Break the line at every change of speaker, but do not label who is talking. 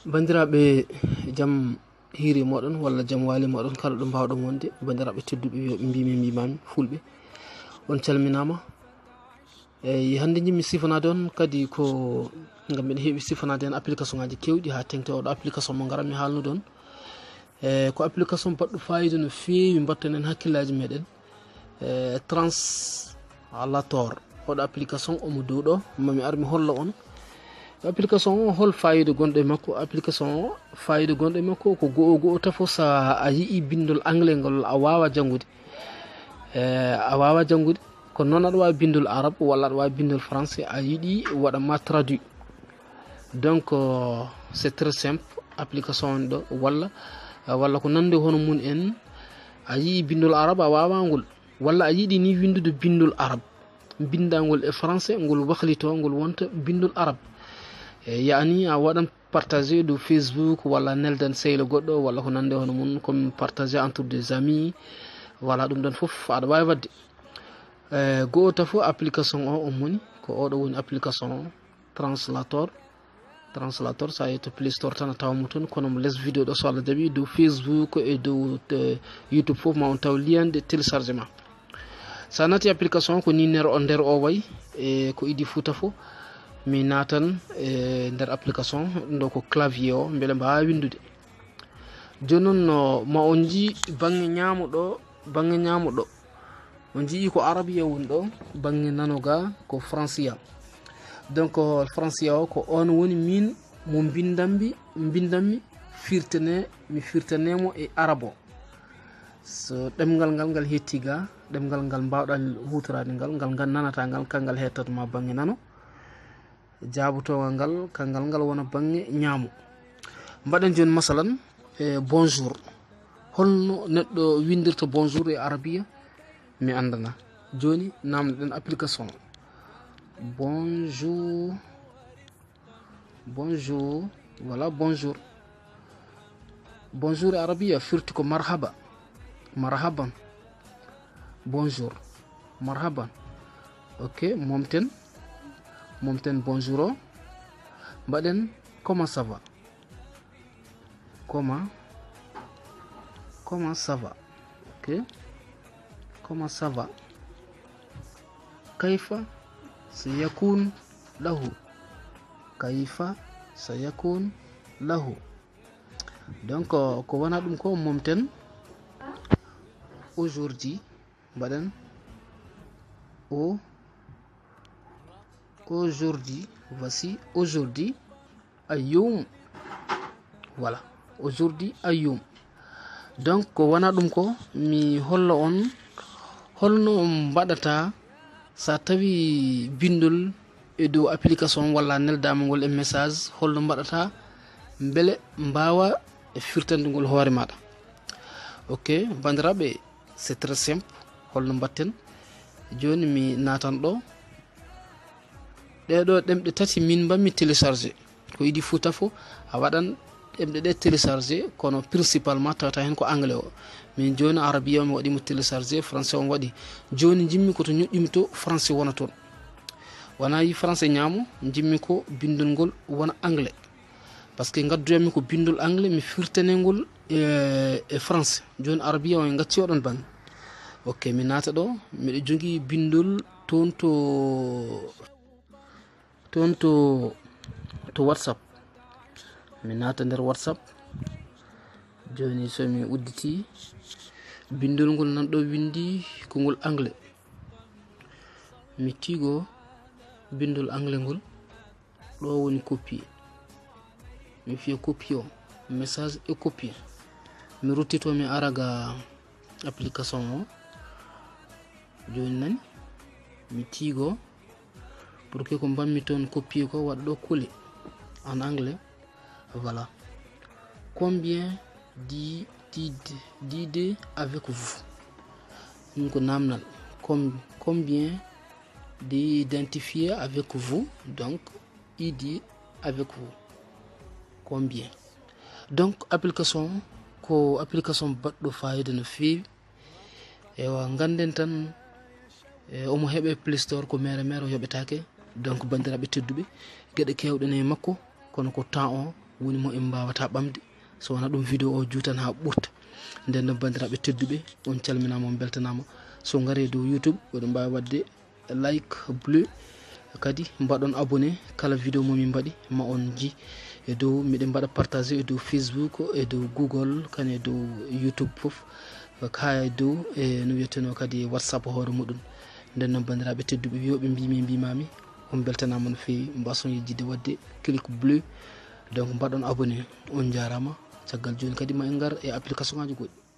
bandiraɓe jam hiri moɗon walla jam wali moɗon kala ɗo mbawɗon wonde bandiraɓe tedduɓe yoɓe mbimami fulɓe on calminama eyi hande jimmi sifanade on kadi ko gam mbiɗa heeɓi sifanade hen application ngaji kewɗi ha tengte oɗo application mo garatmi haalnude on ko application baɗɗo fayida no fewi batten en hakkillaji meɗen translator oɗo application omo dow ɗo mami armi holla on application o hol fayida gonɗo e makko application o fayida gonɗo e makko ko go'o tafo sa a yii bindol anglais ngol a wawa janngude ko noon aɗa wawi bindol arabe walla aɗa wawi bindol français a yiiɗi waɗanma traduit donc c'est très simple application on ɗo walla ko nande hono mun en a yii bindol arabe a wawa ngol walla a yiiɗi ni windude bindol arabe bindagol e français ngol wahlito ngol wonta bindol arabe yani a waɗan partager do Facebook walla nelden sehlo goɗɗo walla ko nande hono mun comme partager entre des amis voilà ɗum ɗon foof aɗa wawi wadde go'o tafo application o on moni ko oɗo woni application translator sa yehi to Play Store tan a tawmo toon kono mo less vidéo ɗo so Allah jaaɓi dow Facebook e dow YouTube foof ma on taw lien de téléchargement sa nati application ko ni nder o way e ko idi fouta fo mi natan nder application ɗo ko clavier o beele mbawa windude joni noon ma on ji bangge ñamuɗo on jii ko arabia woni ɗo bangge nanoga ko francia donc francia o ko on woni min mo bindanmi mi firtanemo e arabo so ɗemgal ngal hettiga ɗemgal ngal mbawɗa hutorade ngal nanata ngal kangal hettatoma bangge nano jabutogal ngal kangal ngal wona bangge ñaamo mbaɗen joni masalan bonjour holno neɗɗo windirta bonjour e arabia mi andana joni namdoɗen application bonjour voilà bonjour e arabia firti ko marhaban bonjour marhaban ok momten bonjour o mbaɗen comment ça va comment ça va ok comment ça va kayfa sayakun lahu donc ko wona ɗum ko momten aujourd'hui mbaɗen aujourd'hui voici aujourd'hui ayyum voilà aujourd'hui ayyum donc ko wona ɗum ko mi holla on holno mbaɗata sa tawi bindol e dow application walla neldama ngol e message holno mbaɗata beele mbawa firtande ngol hoore maɗa ok bandiraɓe c'est très simple holno mbatten joni mi natan ɗo ɗeɗo ɗemɗe tati min mbammi téléchargé ko yiɗi fouta fo a waɗan ɗemɗe ɗe téléchargé kono principalement tawata hen ko anglais o min joni arabia mi waɗimo téléchargé français on waɗi joni jimmi koto ñoƴƴimi to français wona toon wona yi français ñaamo jimmi ko bindol ngol wona anglais par ce que gaddoyammi ko bindol anglais mi firtane ngol e français joni arabia o en gacci oɗon banggue ok mi nata ɗo miɗo jogui bindol toon to whatsapp mi nata nder whatsapp joni somi udditi bindol ngol nan ɗo windi ko ngol anglais mi tigo bindol anglais ngol ɗo woni copier mi fiya copier o message e copier mi ruttito mi araga application o joni nani mi tigo pour que ko mbammi toon copier ko waɗa ɗo coller en anglais voilà combien d'idées avec vous ɗum ko namnal combien d'identifier avec vous donc idée avec vous combien donc application ko application baɗɗo fayida no fewi ewa ganden tan omo heɓe Play Store ko mere o yoɓetake donc bandiraɓe tedduɓe gueɗe kewɗen e makko kono ko temps o woni mo en mbawata ɓamde so wona ɗum vidéo o juutan ha ɓurta. nden no bandiraɓe tedduɓe on calminama on beltanama. so gari dow YouTube oɗon mbawi wadde like bleu kadi mbaɗon abonné kala vidéo momin mbaɗi ma on ji e dow miɗen mbaɗa partagé e dow Facebook e dow Google kane e dow YouTube foof ha e dow e no wiyeteno kadi WhatsApp hoore muɗum. nden noon bandiraɓe tedduɓe wiyoɓe mbimami on beltanama no fewi mbason yejjide wadde clic bleu donc mbaɗon abonné on jarama caggal joni kadi ma en gar e application ngaji goɗɗi.